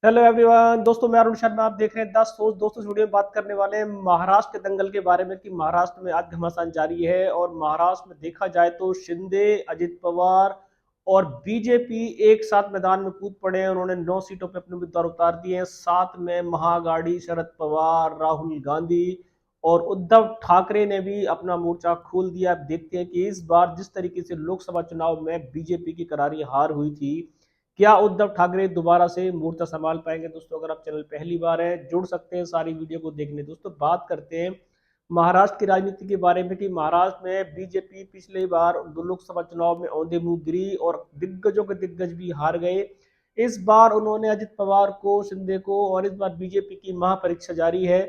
Hello everyone, दोस्तों मैं अरुण शर्मा। आप देख रहे हैं 10 सोच। दोस्तों इस वीडियो में बात करने वाले हैं महाराष्ट्र के दंगल के बारे में कि महाराष्ट्र में आज घमासान जारी है और महाराष्ट्र में देखा जाए तो शिंदे, अजित पवार और बीजेपी एक साथ मैदान में कूद पड़े हैं। उन्होंने 9 सीटों पे अपने उम्मीदवार उतार दिए हैं। साथ में महागाड़ी शरद पवार, राहुल गांधी और उद्धव ठाकरे ने भी अपना मोर्चा खोल दिया। अब देखते हैं कि इस बार जिस तरीके से लोकसभा चुनाव में बीजेपी की करारी हार हुई थी, क्या उद्धव ठाकरे दोबारा से मोर्चा संभाल पाएंगे। दोस्तों अगर आप चैनल पहली बार है, जुड़ सकते हैं सारी वीडियो को देखने। दोस्तों बात करते हैं महाराष्ट्र की राजनीति के बारे में कि महाराष्ट्र में बीजेपी पिछली बार दो लोकसभा चुनाव में औंधे मुंह गिरी और दिग्गजों के दिग्गज भी हार गए। इस बार उन्होंने अजित पवार को, शिंदे को और इस बार बीजेपी की महापरीक्षा जारी है।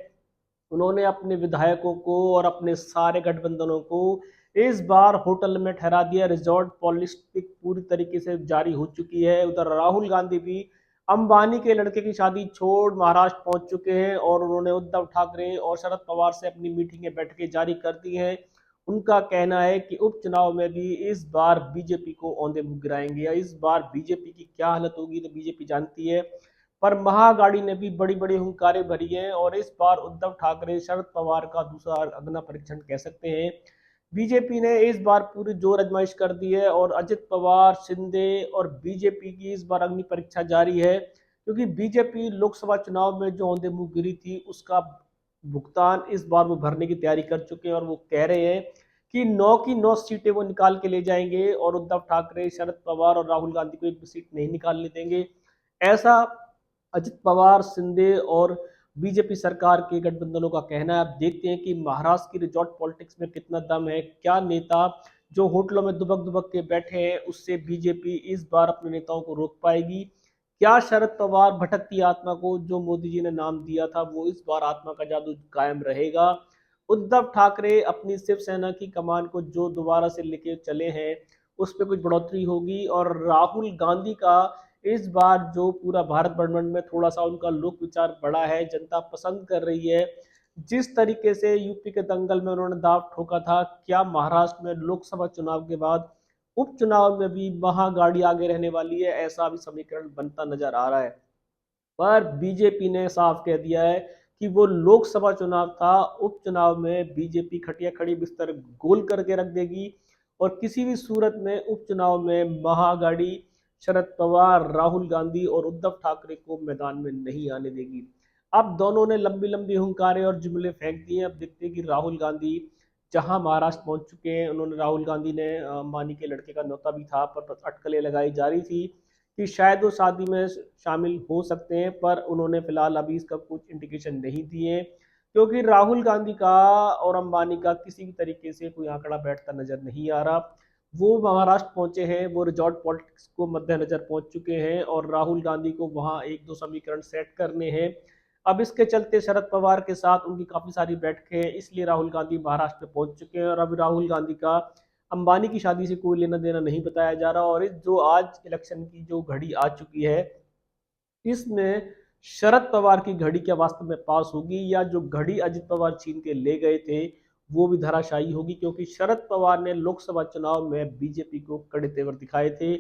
उन्होंने अपने विधायकों को और अपने सारे गठबंधनों को इस बार होटल में ठहरा दिया। रिजॉर्ट पॉलिटिक्स पूरी तरीके से जारी हो चुकी है। उधर राहुल गांधी भी अंबानी के लड़के की शादी छोड़ महाराष्ट्र पहुंच चुके हैं और उन्होंने उद्धव ठाकरे और शरद पवार से अपनी मीटिंगें बैठकें जारी कर दी हैं। उनका कहना है कि उपचुनाव में भी इस बार बीजेपी को औंधे मुंह गिराएंगे। या इस बार बीजेपी की क्या हालत होगी तो बीजेपी जानती है। पर महागाड़ी ने भी बड़ी बड़ी हुंकारें भरी हैं और इस बार उद्धव ठाकरे शरद पवार का दूसरा अग्नि परीक्षण कह सकते हैं। बीजेपी ने इस बार पूरी जोर आजमाइश कर दी है और अजित पवार, शिंदे और बीजेपी की इस बार अग्नि परीक्षा जारी है, क्योंकि बीजेपी लोकसभा चुनाव में जो औंधे मुंह गिरी थी उसका भुगतान इस बार वो भरने की तैयारी कर चुके हैं। और वो कह रहे हैं कि 9 की 9 सीटें वो निकाल के ले जाएंगे और उद्धव ठाकरे, शरद पवार और राहुल गांधी को एक भी सीट नहीं निकालने देंगे। ऐसा अजित पवार, शिंदे और बीजेपी सरकार के गठबंधनों का कहना है। अब देखते हैं कि महाराष्ट्र की रिजॉर्ट पॉलिटिक्स में कितना दम है। क्या नेता जो होटलों में दुबक दुबक के बैठे हैं उससे बीजेपी इस बार अपने नेताओं को रोक पाएगी। क्या शरद पवार भटकती आत्मा को जो मोदी जी ने नाम दिया था वो इस बार आत्मा का जादू कायम रहेगा। उद्धव ठाकरे अपनी शिवसेना की कमान को जो दोबारा से लेके चले हैं उस पर कुछ बढ़ोतरी होगी। और राहुल गांधी का इस बार जो पूरा भारत भ्रमण में थोड़ा सा उनका लोक विचार बढ़ा है, जनता पसंद कर रही है। जिस तरीके से यूपी के दंगल में उन्होंने दाव ठोका था, क्या महाराष्ट्र में लोकसभा चुनाव के बाद उपचुनाव में भी महागाड़ी आगे रहने वाली है? ऐसा भी समीकरण बनता नजर आ रहा है। पर बीजेपी ने साफ कह दिया है कि वो लोकसभा चुनाव था, उपचुनाव में बीजेपी खटिया खड़ी बिस्तर गोल करके रख देगी और किसी भी सूरत में उपचुनाव में महागाड़ी शरद पवार, राहुल गांधी और उद्धव ठाकरे को मैदान में नहीं आने देगी। अब दोनों ने लंबी लंबी हुंकारे और जुमले फेंक दिए। अब देखते हैं कि राहुल गांधी जहां महाराष्ट्र पहुंच चुके हैं। उन्होंने, राहुल गांधी ने अंबानी के लड़के का न्योता भी था पर अटकलें लगाई जा रही थी कि शायद वो शादी में शामिल हो सकते हैं, पर उन्होंने फिलहाल अभी इसका कुछ इंडिकेशन नहीं दिए, क्योंकि राहुल गांधी का और अंबानी का किसी भी तरीके से कोई आंकड़ा बैठता नजर नहीं आ रहा। वो महाराष्ट्र पहुंचे हैं, वो रिजॉर्ट पॉलिटिक्स को मद्देनजर पहुंच चुके हैं और राहुल गांधी को वहां एक दो समीकरण सेट करने हैं। अब इसके चलते शरद पवार के साथ उनकी काफी सारी बैठकें हैं, इसलिए राहुल गांधी महाराष्ट्र में पहुंच चुके हैं। और अब राहुल गांधी का अंबानी की शादी से कोई लेना देना नहीं बताया जा रहा। और इस जो आज इलेक्शन की जो घड़ी आ चुकी है, इसमें शरद पवार की घड़ी क्या वास्तव में पास होगी या जो घड़ी अजित पवार छीन के ले गए थे वो भी धराशायी होगी, क्योंकि शरद पवार ने लोकसभा चुनाव में बीजेपी को कड़े तेवर दिखाए थे।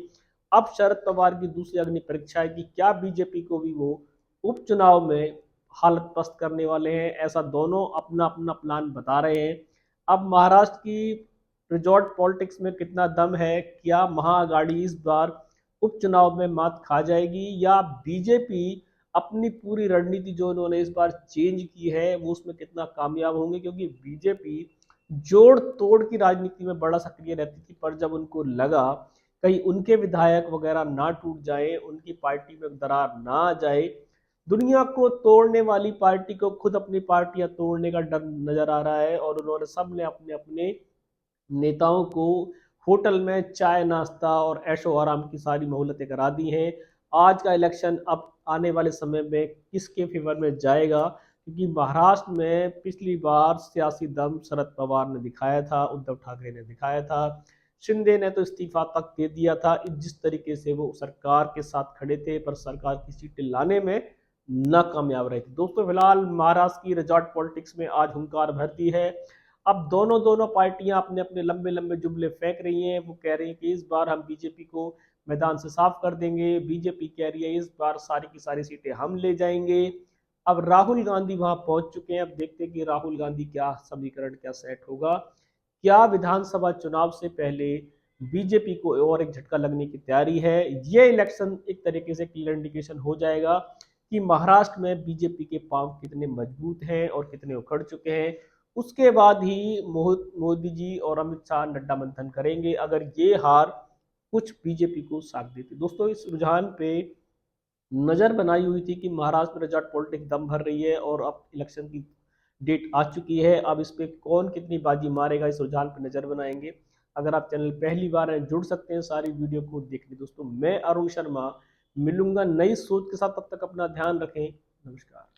अब शरद पवार की दूसरी अग्नि परीक्षा है कि क्या बीजेपी को भी वो उपचुनाव में हालत पस्त करने वाले हैं। ऐसा दोनों अपना अपना प्लान बता रहे हैं। अब महाराष्ट्र की रिजॉर्ट पॉलिटिक्स में कितना दम है, क्या महाअघाड़ी इस बार उपचुनाव में मात खा जाएगी या बीजेपी अपनी पूरी रणनीति जो उन्होंने इस बार चेंज की है वो उसमें कितना कामयाब होंगे। क्योंकि बीजेपी जोड़ तोड़ की राजनीति में बड़ा सक्रिय रहती थी, पर जब उनको लगा कहीं उनके विधायक वगैरह ना टूट जाए, उनकी पार्टी में दरार ना आ जाए, दुनिया को तोड़ने वाली पार्टी को खुद अपनी पार्टियां तोड़ने का डर नजर आ रहा है। और उन्होंने सबने अपने अपने नेताओं को होटल में चाय नाश्ता और ऐशो आराम की सारी मोहलतें करा दी हैं। आज का इलेक्शन अब आने वाले समय में किसके फेवर में जाएगा, क्योंकि महाराष्ट्र में पिछली बार सियासी दम शरद पवार ने दिखाया था, उद्धव ठाकरे ने दिखाया था, शिंदे ने तो इस्तीफा तक दे दिया था। जिस तरीके से वो सरकार के साथ खड़े थे पर सरकार की सीटें लाने में नाकामयाब रहे थे। दोस्तों फिलहाल महाराष्ट्र की रिजॉर्ट पॉलिटिक्स में आज हुंकार भरती है। अब दोनों दोनों पार्टियां अपने अपने लंबे लंबे जुमले फेंक रही हैं। वो कह रही हैं कि इस बार हम बीजेपी को मैदान से साफ कर देंगे। बीजेपी कह रही है इस बार सारी की सारी सीटें हम ले जाएंगे। अब राहुल गांधी वहां पहुंच चुके हैं। अब देखते हैं कि राहुल गांधी क्या समीकरण क्या सेट होगा। क्या विधानसभा चुनाव से पहले बीजेपी को और एक झटका लगने की तैयारी है? ये इलेक्शन एक तरीके से क्लियर इंडिकेशन हो जाएगा कि महाराष्ट्र में बीजेपी के पांव कितने मजबूत हैं और कितने उखड़ चुके हैं। उसके बाद ही मोदी जी और अमित शाह नड्डा मंथन करेंगे, अगर ये हार कुछ बीजेपी को साथ देती। दोस्तों, इस रुझान पे नजर बनाई हुई थी कि महाराष्ट्र में रिजल्ट पॉलिटिक्स दम भर रही है और अब इलेक्शन की डेट आ चुकी है। अब इस पे कौन कितनी बाजी मारेगा, इस रुझान पे नजर बनाएंगे। अगर आप चैनल पहली बार हैं, जुड़ सकते हैं सारी वीडियो को देखने। दोस्तों, मैं अरुण शर्मा मिलूंगा नई सोच के साथ, तब तक अपना ध्यान रखें। नमस्कार।